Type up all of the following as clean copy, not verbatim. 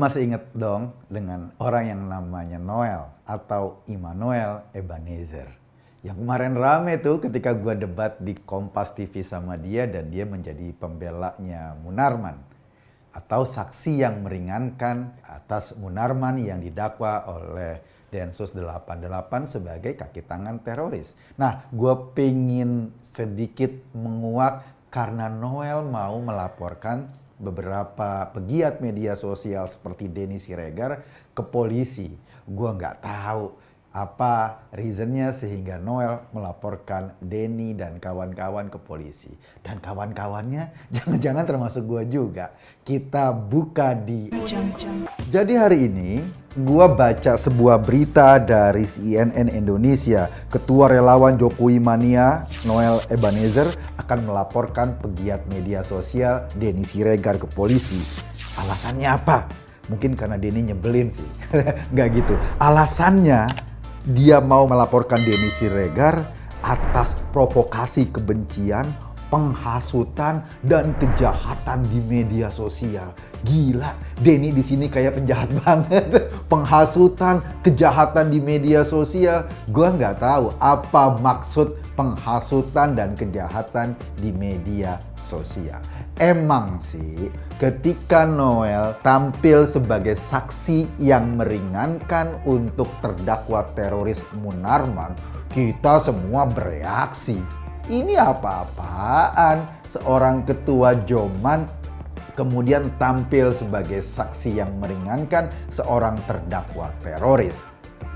masih inget dong dengan orang yang namanya Noel atau Immanuel Ebenezer. Yang kemarin rame tuh ketika gua debat di Kompas TV sama dia dan dia menjadi pembelanya Munarman. Atau saksi yang meringankan atas Munarman yang didakwa oleh Densus 88 sebagai kaki tangan teroris. Nah, gue pengen sedikit menguak karena Noel mau melaporkan beberapa pegiat media sosial seperti Denny Siregar ke polisi. Gue nggak tahu apa reasonnya sehingga Noel melaporkan Denny dan kawan-kawan ke polisi. Dan kawan-kawannya jangan-jangan termasuk gue juga. Kita buka di... Jadi hari ini gue baca sebuah berita dari CNN Indonesia. Ketua relawan Jokowi Mania, Noel Ebenezer, akan melaporkan pegiat media sosial Denny Siregar ke polisi. Alasannya apa? Mungkin karena Denny nyebelin sih. Nggak gitu. Alasannya dia mau melaporkan Denny Siregar atas provokasi kebencian, penghasutan, dan kejahatan di media sosial. Gila, Denny di sini kayak penjahat banget. Penghasutan, kejahatan di media sosial. Gua nggak tahu apa maksud penghasutan dan kejahatan di media sosial. Emang sih, ketika Noel tampil sebagai saksi yang meringankan untuk terdakwa teroris Munarman, kita semua bereaksi. Ini apa-apaan? Seorang ketua Joman kemudian tampil sebagai saksi yang meringankan seorang terdakwa teroris.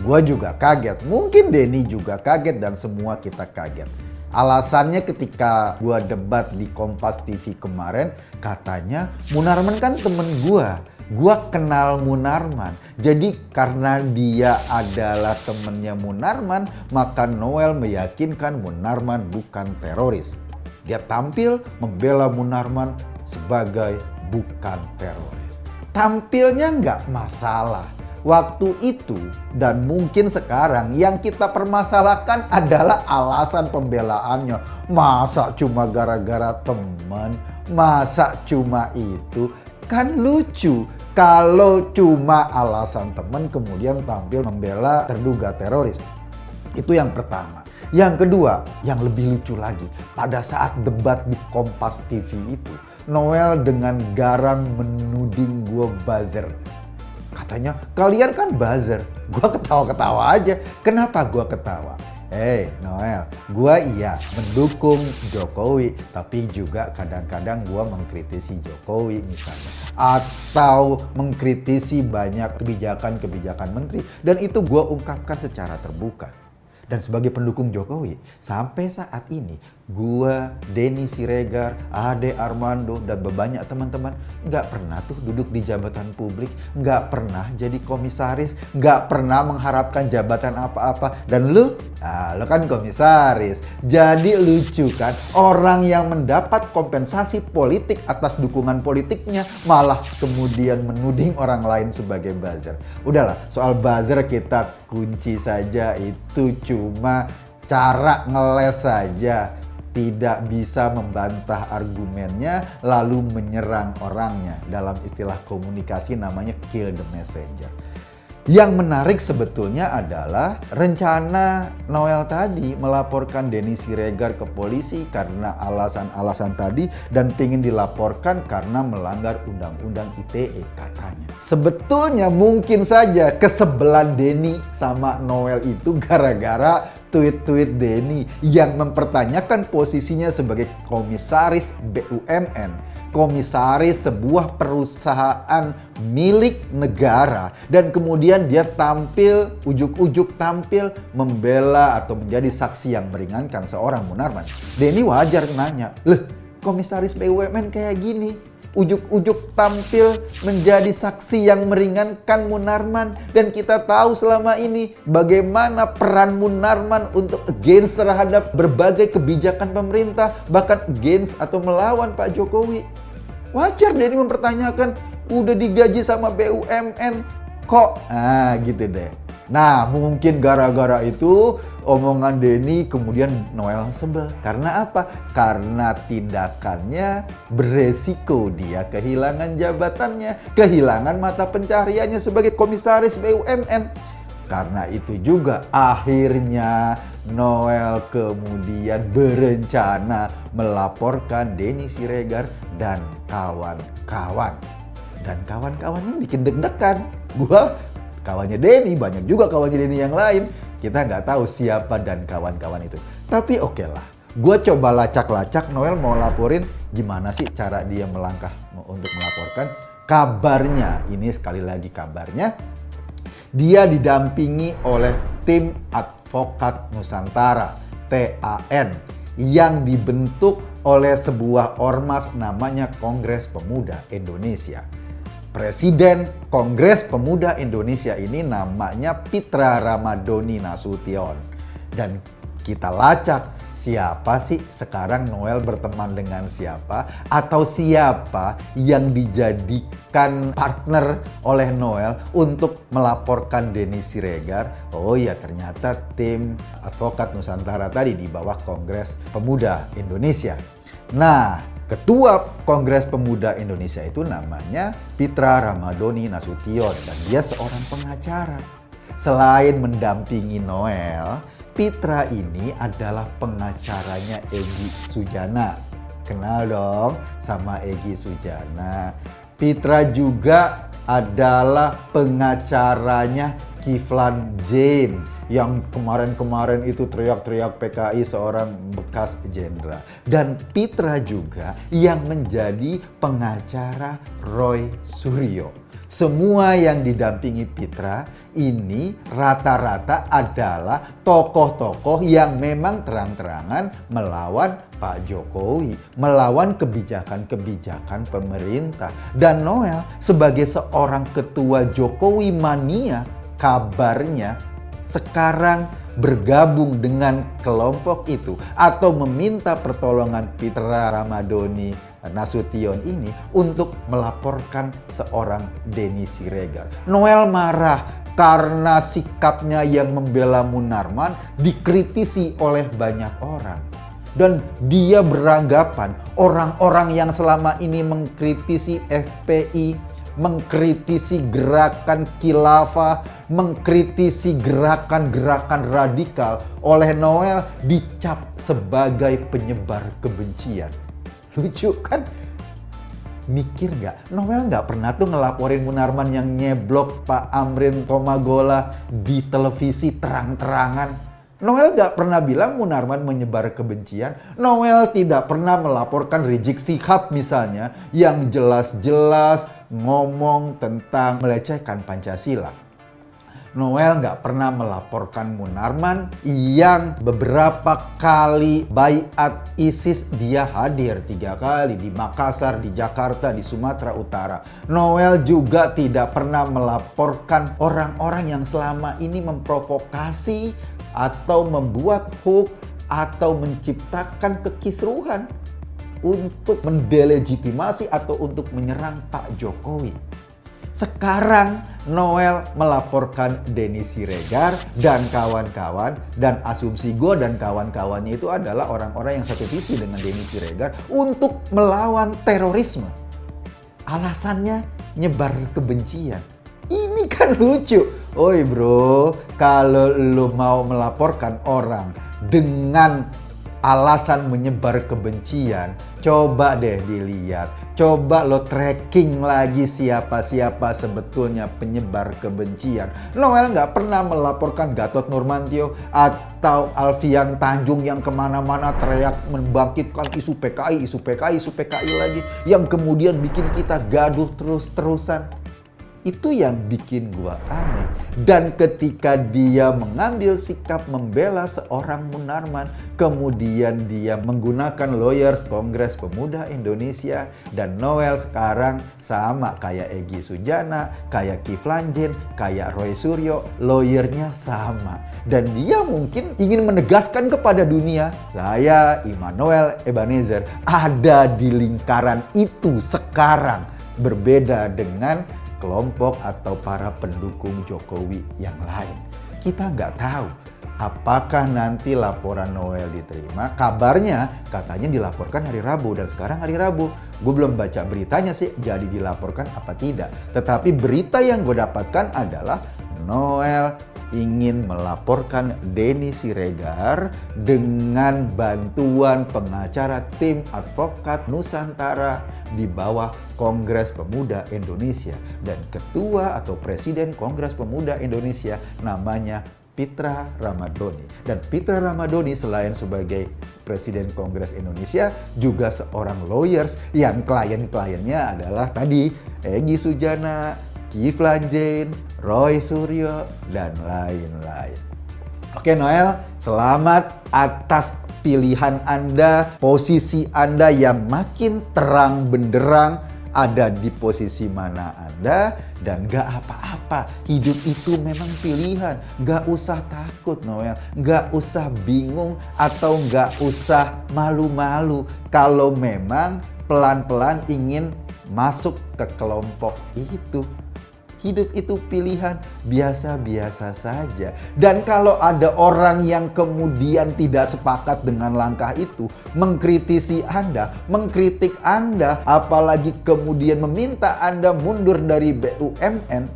Gua juga kaget, mungkin Denny juga kaget dan semua kita kaget. Alasannya ketika gua debat di Kompas TV kemarin, katanya Munarman kan temen gua kenal Munarman. Jadi karena dia adalah temennya Munarman, maka Noel meyakinkan Munarman bukan teroris. Dia tampil membela Munarman sebagai bukan teroris. Tampilnya nggak masalah. Waktu itu dan mungkin sekarang yang kita permasalahkan adalah alasan pembelaannya. Masa cuma gara-gara teman? Masa cuma itu? Kan lucu kalau cuma alasan teman kemudian tampil membela terduga teroris. Itu yang pertama. Yang kedua, yang lebih lucu lagi, pada saat debat di Kompas TV itu, Noel dengan garang menuding gue buzzer. Katanya, kalian kan buzzer. Gue ketawa-ketawa aja. Kenapa gue ketawa? Noel, gue iya mendukung Jokowi, tapi juga kadang-kadang gue mengkritisi Jokowi misalnya. Atau mengkritisi banyak kebijakan-kebijakan menteri. Dan itu gue ungkapkan secara terbuka. Dan sebagai pendukung Jokowi, sampai saat ini, gua, Denny Siregar, Ade Armando, dan banyak teman-teman nggak pernah tuh duduk di jabatan publik, nggak pernah jadi komisaris, nggak pernah mengharapkan jabatan apa-apa. Dan lu kan komisaris. Jadi lucu kan, orang yang mendapat kompensasi politik atas dukungan politiknya, malah kemudian menuding orang lain sebagai buzzer. Udahlah, soal buzzer kita kunci saja, itu cuma cara ngeles saja, tidak bisa membantah argumennya lalu menyerang orangnya. Dalam istilah komunikasi namanya kill the messenger. Yang menarik sebetulnya adalah rencana Noel tadi melaporkan Denny Siregar ke polisi karena alasan-alasan tadi dan ingin dilaporkan karena melanggar Undang-Undang ITE katanya. Sebetulnya mungkin saja kesebelan Denny sama Noel itu gara-gara tweet-tweet Denny yang mempertanyakan posisinya sebagai komisaris BUMN. Komisaris sebuah perusahaan milik negara dan kemudian dia tampil, ujuk-ujuk tampil membela atau menjadi saksi yang meringankan seorang Munarman. Denny wajar nanya, komisaris BUMN kayak gini, ujuk-ujuk tampil menjadi saksi yang meringankan Munarman, dan kita tahu selama ini bagaimana peran Munarman untuk against terhadap berbagai kebijakan pemerintah, bahkan against atau melawan Pak Jokowi. Wajar Denny mempertanyakan, udah digaji sama BUMN kok? Gitu deh. Nah, mungkin gara-gara itu omongan Denny, kemudian Noel sebel. Karena apa? Karena tindakannya beresiko dia kehilangan jabatannya, kehilangan mata pencahariannya sebagai komisaris BUMN. Karena itu juga akhirnya Noel kemudian berencana melaporkan Denny Siregar dan kawan-kawan. Dan kawan-kawannya bikin deg-degan. Gua kawannya Denny, banyak juga kawannya Denny yang lain. Kita nggak tahu siapa dan kawan-kawan itu. Tapi oke lah, gue coba lacak-lacak Noel mau laporin gimana sih cara dia melangkah untuk melaporkan. Kabarnya, ini sekali lagi kabarnya, dia didampingi oleh tim advokat Nusantara, TAN, yang dibentuk oleh sebuah ormas namanya Kongres Pemuda Indonesia. Presiden Kongres Pemuda Indonesia ini namanya Pitra Ramadoni Nasution. Dan kita lacak, siapa sih sekarang Noel berteman dengan siapa? Atau siapa yang dijadikan partner oleh Noel untuk melaporkan Denny Siregar? Oh ya, ternyata tim advokat Nusantara tadi di bawah Kongres Pemuda Indonesia. Nah, Ketua Kongres Pemuda Indonesia itu namanya Pitra Ramadoni Nasution dan dia seorang pengacara. Selain mendampingi Noel, Pitra ini adalah pengacaranya Egy Sujana. Kenal dong sama Egy Sujana. Pitra juga adalah pengacaranya Kiflan Zain yang kemarin-kemarin itu teriak-teriak PKI seorang bekas jenderal. Dan Pitra juga yang menjadi pengacara Roy Suryo. Semua yang didampingi Pitra ini rata-rata adalah tokoh-tokoh yang memang terang-terangan melawan Pak Jokowi, melawan kebijakan-kebijakan pemerintah. Dan Noel sebagai seorang ketua Jokowi mania, kabarnya sekarang bergabung dengan kelompok itu atau meminta pertolongan Pitra Ramadoni Nasution ini untuk melaporkan seorang Denny Siregar. Noel marah karena sikapnya yang membela Munarman dikritisi oleh banyak orang. Dan dia beranggapan orang-orang yang selama ini mengkritisi FPI, mengkritisi gerakan khilafah, mengkritisi gerakan-gerakan radikal oleh Noel dicap sebagai penyebar kebencian. Lucu kan? Mikir nggak? Noel nggak pernah tuh ngelaporin Munarman yang nyeblok Pak Amrin Thomagola di televisi terang-terangan. Noel nggak pernah bilang Munarman menyebar kebencian. Noel tidak pernah melaporkan Rizik Syihab misalnya yang jelas-jelas ngomong tentang melecehkan Pancasila. Noel nggak pernah melaporkan Munarman yang beberapa kali baiat ISIS dia hadir 3 kali di Makassar, di Jakarta, di Sumatera Utara. Noel juga tidak pernah melaporkan orang-orang yang selama ini memprovokasi atau membuat hoax atau menciptakan kekisruhan untuk mendelegitimasi atau untuk menyerang Pak Jokowi. Sekarang Noel melaporkan Denny Siregar dan kawan-kawan, dan asumsi gue dan kawan-kawannya itu adalah orang-orang yang satu visi dengan Denny Siregar untuk melawan terorisme. Alasannya nyebar kebencian. Ini kan lucu. Oi bro, kalau lo mau melaporkan orang dengan alasan menyebar kebencian, coba deh dilihat. Coba lo tracking lagi siapa-siapa sebetulnya penyebar kebencian. Noel nggak pernah melaporkan Gatot Nurmantio atau Alfian Tanjung yang kemana-mana teriak membangkitkan isu PKI, isu PKI, isu PKI lagi. Yang kemudian bikin kita gaduh terus-terusan. Itu yang bikin gua aneh. Dan ketika dia mengambil sikap membela seorang Munarman, kemudian dia menggunakan lawyers Kongres Pemuda Indonesia, dan Noel sekarang sama kayak Egy Sujana, kayak Kiflan Zain, kayak Roy Suryo, lawyernya sama. Dan dia mungkin ingin menegaskan kepada dunia, saya Immanuel Ebenezer ada di lingkaran itu sekarang, berbeda dengan kelompok atau para pendukung Jokowi yang lain. Kita nggak tahu apakah nanti laporan Noel diterima? Kabarnya katanya dilaporkan hari Rabu dan sekarang hari Rabu. Gue belum baca beritanya sih jadi dilaporkan apa tidak. Tetapi berita yang gue dapatkan adalah Noel ingin melaporkan Denny Siregar dengan bantuan pengacara tim advokat Nusantara di bawah Kongres Pemuda Indonesia. Dan ketua atau presiden Kongres Pemuda Indonesia namanya Pitra Ramadoni. Dan Pitra Ramadoni selain sebagai Presiden Kongres Indonesia juga seorang lawyers yang klien-kliennya adalah tadi Egy Sujana, Kiflan Zain, Roy Suryo, dan lain-lain. Oke Noel, selamat atas pilihan Anda, posisi Anda yang makin terang benderang ada di posisi mana Anda, dan gak apa-apa. Hidup itu memang pilihan. Gak usah takut Noel, gak usah bingung atau gak usah malu-malu kalau memang pelan-pelan ingin masuk ke kelompok itu. Hidup itu pilihan, biasa-biasa saja. Dan kalau ada orang yang kemudian tidak sepakat dengan langkah itu, mengkritisi Anda, mengkritik Anda, apalagi kemudian meminta Anda mundur dari BUMN,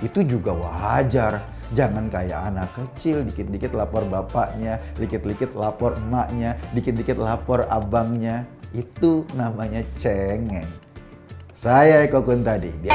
itu juga wajar. Jangan kayak anak kecil, dikit-dikit lapor bapaknya, dikit-dikit lapor emaknya, dikit-dikit lapor abangnya. Itu namanya cengeng. Saya Eko Kuntadi.